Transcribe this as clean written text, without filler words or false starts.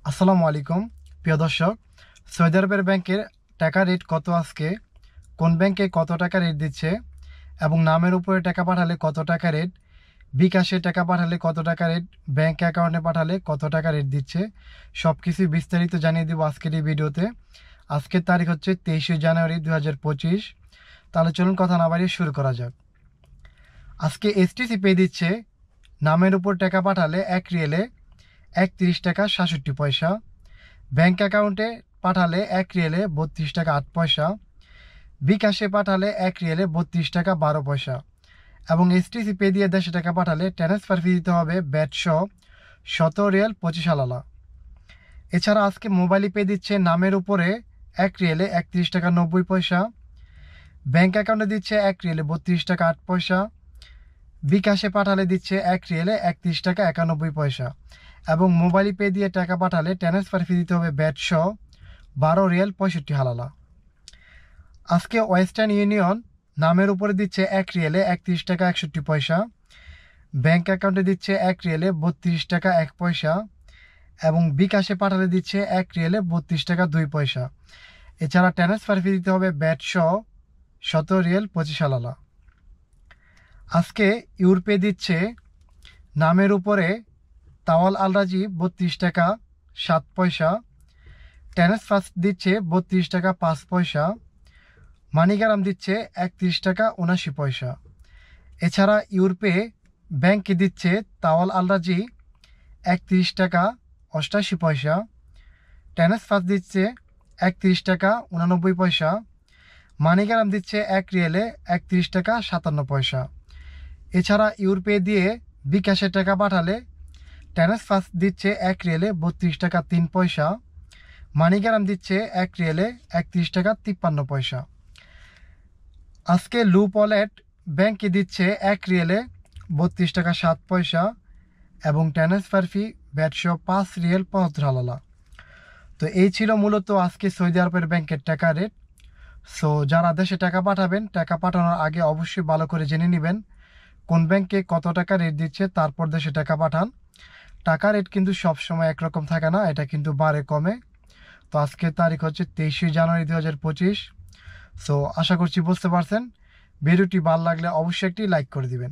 আসসালামু আলাইকুম প্রিয় দর্শক। সৌদি আরবের ব্যাংকের টাকা রেট কত আজকে, কোন ব্যাংকে কত টাকা রেট দিচ্ছে এবং নামের উপরে টাকা পাঠালে কত টাকা রেট, বিকাশে টাকা পাঠালে কত টাকা রেট, ব্যাংক অ্যাকাউন্টে পাঠালে কত টাকা রেট দিচ্ছে, সব কিছুই বিস্তারিত জানিয়ে দেবো আজকের এই ভিডিওতে। আজকের তারিখ হচ্ছে 23শে জানুয়ারি 2025। তাহলে চলুন কথা না বাড়িয়ে শুরু করা যাক। আজকে এসটিসি পে দিচ্ছে নামের উপর টাকা পাঠালে 1 রিয়েলে 31 টাকা 67 পয়সা, ব্যাংক অ্যাকাউন্টে পাঠালে 1 রিয়েলে 32 টাকা 8 পয়সা, বিকাশে পাঠালে 1 রিয়েলে 32 টাকা 12 পয়সা এবং এসটিসি পে দিয়ে দেশে টাকা পাঠালে ট্রান্সফার ফি দিতে হবে ব্যাট সহ 17 রিয়াল 25 আলালা। এছাড়া আজকে মোবাইল পে দিচ্ছে নামের উপরে 1 রিয়েলে 31 টাকা 90 পয়সা, ব্যাংক অ্যাকাউন্টে দিচ্ছে 1 রিয়েলে 32 টাকা 8 পয়সা, বিকাশে পাঠালে দিচ্ছে 1 রিয়েলে 31 টাকা 91 পয়সা এবং মোবাইল পে দিয়ে টাকা পাঠালে ট্রান্সফার ফি দিতে হবে ব্যাট সহ 12 রিয়াল 65 হালালা। আজকে ওয়েস্টার্ন ইউনিয়ন নামের উপরে দিচ্ছে 1 রিয়েলে 31 টাকা 61 পয়সা, ব্যাংক অ্যাকাউন্টে দিচ্ছে 1 রিয়েলে 32 টাকা 1 পয়সা এবং বিকাশে পাঠালে দিচ্ছে 1 রিয়েলে 32 টাকা 2 পয়সা। এছাড়া ট্রান্সফার ফি দিতে হবে ব্যাট সহ 17 রিয়াল 25 হালালা। আজকে ইউরপে দিচ্ছে নামের উপরে তাওয়াল আলরাজি 32 টাকা 7 পয়সা, ট্রান্সফার দিচ্ছে 32 টাকা 5 পয়সা, মানিগ্রাম দিচ্ছে 31 টাকা 79 পয়সা। এছাড়া ইউরপে ব্যাংকে দিচ্ছে তাওয়াল আলরাজি 31 টাকা 88 পয়সা, ট্রান্সফার দিচ্ছে 31 টাকা 89 পয়সা, মানিগ্রাম দিচ্ছে 1 রিয়েলে 31 টাকা 57 পয়সা। এছাড়া ইউরপে দিয়ে বিকাশে টাকা পাঠালে ট্রান্সফার দিচ্ছে 1 রিয়েলে 32 টাকা 3 পয়সা, মানিগ্রাম দিচ্ছে 1 রিয়েলে 31 টাকা 53 পয়সা। আজকে লুপ ওয়ালেট ব্যাংকে দিচ্ছে 1 রিয়েলে 32 টাকা 7 পয়সা এবং ট্রান্সফার ফি ব্যাট সহ 5 রিয়েল 75 হালালা। তো এই ছিল মূলত আজকে সৌদি আরবের ব্যাংকের টাকা রেট। সো যারা দেশে টাকা পাঠাবেন, টাকা পাঠানোর আগে অবশ্যই ভালো করে জেনে নেবেন কোন ব্যাংকে কত টাকা রেট দিচ্ছে, তারপর দেশে টাকা পাঠান। টাকা রেট কিন্তু সবসময় একরকম থাকে না, এটা কিন্তু বাড়ে কমে। তো আজকের তারিখ হচ্ছে 23শে জানুয়ারি 2025। সো আশা করছি বুঝতে পারছেন। ভিডিওটি ভালো লাগলে অবশ্যই একটি লাইক করে দিবেন।